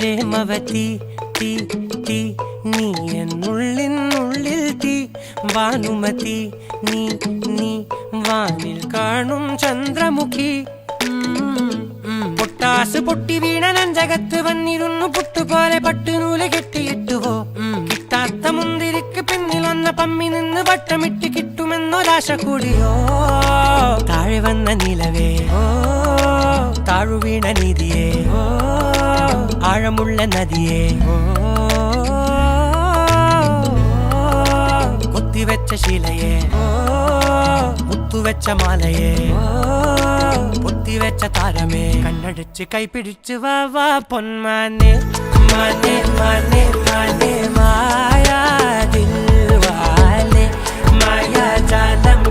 പ്രേമവതി തീ തീ നീ എന്നുള്ളിൽ തീ ഭാനുമതി നീ നീ വാനിൽ കാണും ചന്ദ്രമുഖി പൊട്ടാസ് പൊട്ടി വീണ നെഞ്ചകത്ത് വന്നിരുന്നു പുട്ടുപോലെ പട്ടുനൂല് കെട്ടിയിട്ടുവോ കിട്ടാത്ത മുന്തിരിക്ക് പിന്നിൽ വന്ന പമ്മി നിന്ന് വട്ടമിട്ട് കിട്ടുമെന്നൊരാശ കൂടിയോ താഴെ വന്ന നിലവേ താഴു വീണ നിധിയേ ആഴമുള്ള നദിയേ കൊത്തിവെച്ച ശിലയേ മുത്തുവെച്ച മാലയേ പൊത്തിവെച്ച താരമേ കണ്ണടിച്ച് കൈപിടിച്ച് വാ വാ പൊന്മാനെ മാനെ മാനെ മാനെ മായാ ദിൽവാലെ മായാ ജാലം